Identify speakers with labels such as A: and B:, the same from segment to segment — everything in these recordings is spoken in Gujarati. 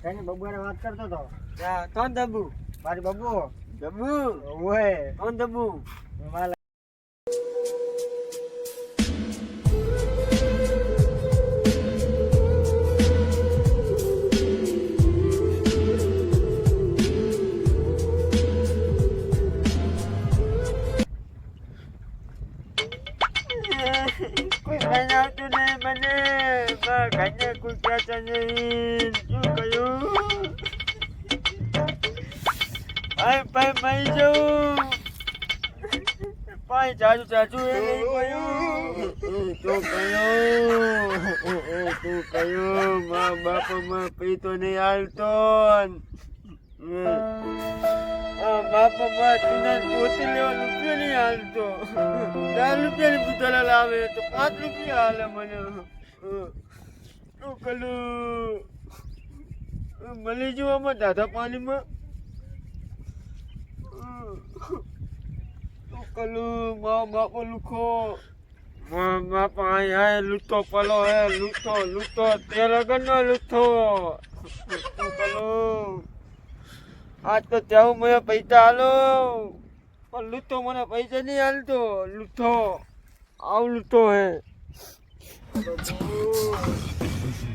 A: કઈ બબુઆને વાત કરતો તો.
B: કોણ દબુ?
A: મારી બબુ.
B: દબુ
A: ઓય
B: કોણ દબુ?
A: માલા
B: કોઈ બનાવતું નહીં મને. ઘરને કોઈ કહેતા નહીં. શું કહ્યું? ભાઈ મરી જાઉં. ભાઈ જાજુ એ નહીં કહ્યું. તું કહ્યું મા બાપમાં પીતો નહીં હાલતો. બાપા તું પોતી લેવા રૂપિયો નહીં હાલતો. 10 રૂપિયાની બુધલ લાવે તો 5 રૂપિયા હાલે મને. શું કરું? મળી જવું આમાં દાદા પાણીમાં. શું કરું? મા બાપો લુખો. મા બાપા અહીંયા લૂંટો પલો હે. લૂંટો તે લગનનો લૂંટો. શું કરું? આજ તો ત્યાં મને પૈસા હાલો પણ લૂંટો મને પૈસા નહીં હાલતો. લૂંટો આવું લૂંટો હે.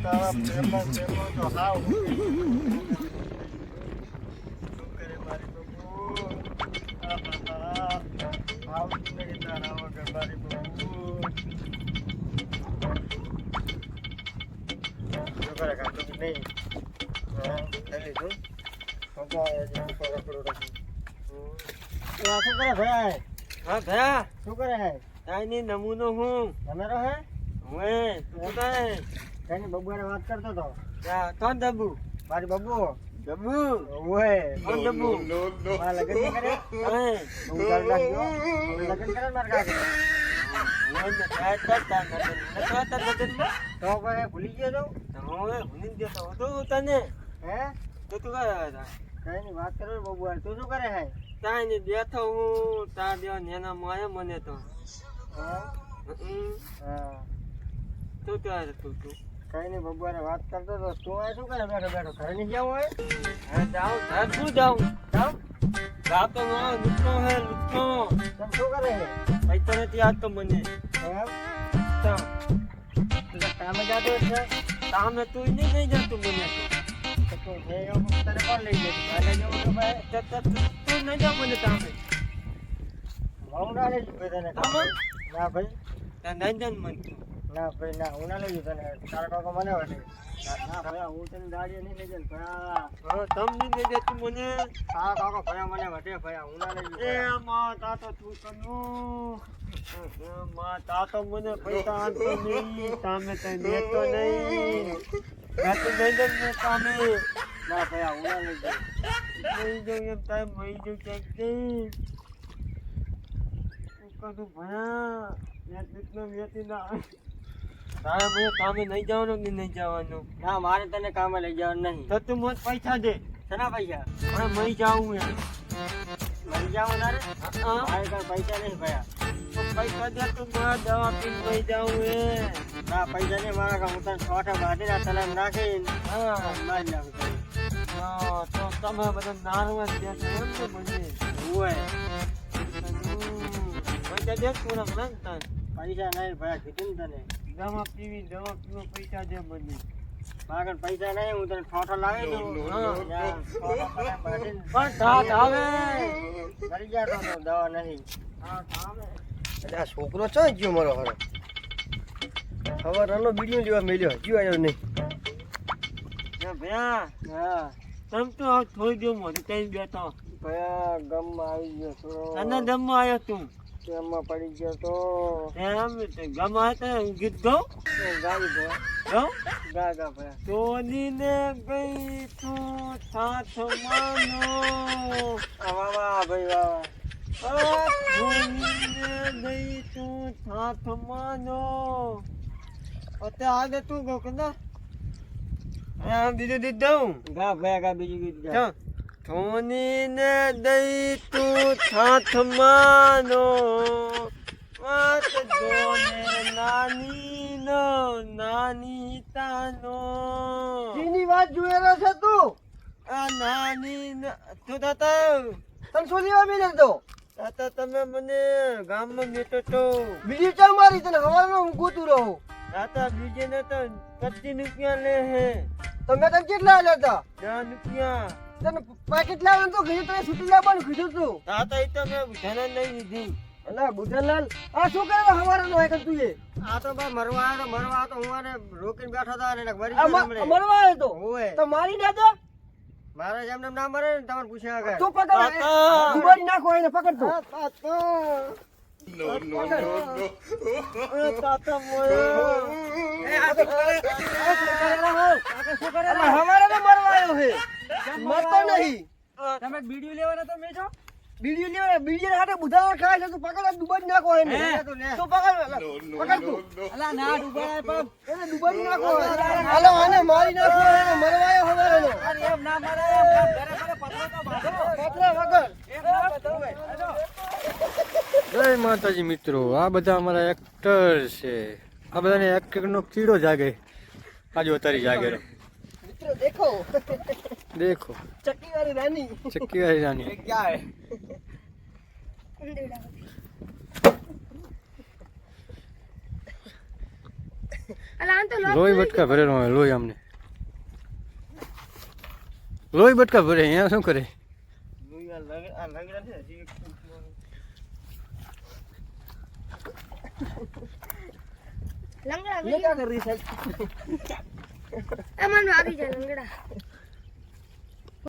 A: તારા પ્રેમો તો હાવ. શું કરે મારી બબુ? હાવ જિંદગી તારા વગર મારી બબુ. શું કરે ખાતું કે નહીં? હા લઈ લીધું. શું કરે ભાઈ?
B: હા ભયા
A: શું કરે હે?
B: કાંઈ નહીં નમૂનો હું.
A: જમેરો હે?
B: હું શું કરે?
A: કઈ બબુઆને વાત કરતો તો.
B: કોણ દબુ?
A: મારી બબુ.
B: દબુ
A: ઓય
B: કોણ દબુ?
A: મારા લગ્ન નહીં કરે? હું ચાલ નાખજો. લગ્ન કરે ને મારા કાકા. તો ભાઈ ભૂલી ગયો તો?
B: ભૂલી ગયો તો તને.
A: હે?
B: તો તું કરે?
A: કઈ ની વાત કરો બબુઆ. તું શું કરે હે?
B: કાંઈ નહીં બેઠો હું. તાર દેવા નેના મારે મને તો.
A: હા
B: તું ક્યારે તું
A: કઈ ની બબુઆને વાત કરતો તો. તું આ શું કરે બેઠો બેઠો? ઘરે નહીં જાવ હોય?
B: જાઉં ઘર શું જાઉં?
A: જાવ
B: જાતો મારો લૂંટો હે લૂંટો.
A: તમે શું કરે હે?
B: પૈસા નથી આવતો મને.
A: એમ
B: તો
A: તું તો કામે જાતો છે?
B: તામે તું નહીં જતું મને
A: તો તું હે એવું તને કોણ લઈ જાય? ઘરે જવું તો ભાઈ
B: તું નહીં જાવ મને તામે.
A: હું ના લઈ જઉં તને.
B: તામે
A: ના ભાઈ
B: ત્યાં નહીં જાન મન તું.
A: ના ભાઈ ના હું ના લઈ જઉં તને. તારા કાકા મને વટે. ના ભાઈ હું તને દાડીએ નહીં લઈ જઉં ભયા.
B: તમને નહીં જતું મને.
A: તારા કાકા ભયા મને વટે ભયા. હું ના લઈ
B: એ
A: જઉં.
B: માં તાતો તું કનું. માં તાતો મને પૈસા આપતો નહીં. તામે તને દેતો નહીં. જાતું નહીં જાન મેં તામે.
A: ના ભયા હું ના લઈ જઉં.
B: મરી જાઉં એમ તારે મરી જાઉં ક્યાંક જઈ. શું કરું ભયા? વેચી ના તારે મને કામે નહીં જવાનું કે નહીં જવાનું?
A: ના મારે તને કામે લઈ જવાનું નહીં.
B: તો તું મને પૈસા દે.
A: શેના પૈસા?
B: હવે મરી જાઉં એમ.
A: લઈ જાવ તારે?
B: હા
A: મારે કાંઈ પૈસા નહીં ભયા.
B: તો પૈસા દે તો મારા દવા પીને મરી જાઉં એ.
A: ના પૈસા નહીં મારા કામ. હું તને છોટા બાંધીને તલામ નાખીને
B: હા
A: મારી નાખું તને.
B: તો તમે બધા નારવા જ દેશો એમ ને મને.
A: હોય
B: પૈસા દે પૂરા માંગતા.
A: પૈસા નહીં ભયા કીધું ને તને.
B: દવા પીવા પૈસા દે મને.
A: મારા કાંઈ પૈસા નહીં. હું તને ઠોઠો લાવી દઉં.
B: હા.
A: ત્યાં ઠોઠો તલામ બાંધીને
B: પણ ધાત આવે.
A: મરી જાતો તો દવા નહીં.
B: ધાત આવે.
A: એટલે આ છોકરો ચો ગયો મારો હારો? હવે રનો બીડીઓ લેવા મેલ્યો. હજુ આવ્યો નહીં.
B: ભયા
A: હા
B: તમ તો આ થોડી દેવ મને કઈ બેઠો.
A: ભયા ગમમાં આવી ગયો તો.
B: તને દમમાં આવ્યો તું.
A: તેમાં પડી ગયો તો.
B: એમ ગમ આવ્યો ગીત ગાઉં
A: ગાડી ભયા.
B: ગાઉં.
A: ગા ગા ભયા.
B: તોડીને ગઈ તું સાથ માનો.
A: વાહ વાહ ભાઈ વાહ.
B: તોડીને ગઈ તું સાથ માનો. અત્યારે આગળ તું ગયો કે ના? હા બીજું ગીત ગાઉં.
A: ગા ભયા ગા બીજું ગીત ગા.
B: ધોનીને દઈ તું થાથ માનો વાત જોને નાની નાની તાનો
A: એની વાત જોઈ રહ્યો છે તું
B: આ નાની તું તાતા
A: તને શું લેવા મિલે તો
B: તાતા તમે મને ગામમાં મેટો તો
A: બીજી ચા મારી તને હવારનો હું ગોતું રહું
B: તાતા બીજે ને તો 25 રૂપિયા લે હે
A: તો મેં તને કેટલા લેતા
B: 10 રૂપિયા
A: તને પાકેટ લાવવાનું તો કીધું તને છૂટી લાવવાનું કીધું તું
B: તાતા એ તો મેં ધન નહીં લીધી
A: અલા બુધનલાલ આ શું કરે હવારનો હે કે તું એ
B: આ તો બા મરવા આવ્યો તો હું આને રોકીને બેઠો તો અને મરી
A: આ
B: ગયો હમણે.
A: મરવા આવ્યો તો
B: ઓવે.
A: તો મારી ના દે
B: મારા જેમ નામ મરે ને તમારે પૂછ્યા આગળ
A: તું પકડ દુબારી નાખો એને પકડ તું
B: તાતા મોયો
A: અલા હવારનો મરવા આવ્યો હે મરતો નહીં
C: તમે વિડિયો લેવાના તો મેજો
A: બીજી હાથે બુધાવા ખાય છે તું પકડ દુબારી નાખો એને તું પકડ પકડ તું
C: અલા ના ડુબાય પગ
A: એને દુબારી નાખો હાલો આને મારી નાખો એને મરવાયો હવારનો
C: અરે એમ ના મારે એમ ઘરે પતરો તો બાંધો
A: પતરા વગર
C: એમ ના બતાવે આજો
D: જય માતાજી મિત્રો, આ બધા અમારા એક્ટર છે. આ બધાને એક્ટરનો કીડો જાગે. આજે અતારી જાગેલો
A: મિત્રો દેખો
D: દેખો
A: ચક્કી વાળી રાની
D: ચક્કી વાળી રાની.
C: ક્યાં હે
D: લોહી બટકા ભરેલો હોય. લોહી અમને લોહી બટકા ભરે. અહીંયા શું કરે?
A: ये क्या कर रही है
E: अमन भाभी जा लंगड़ा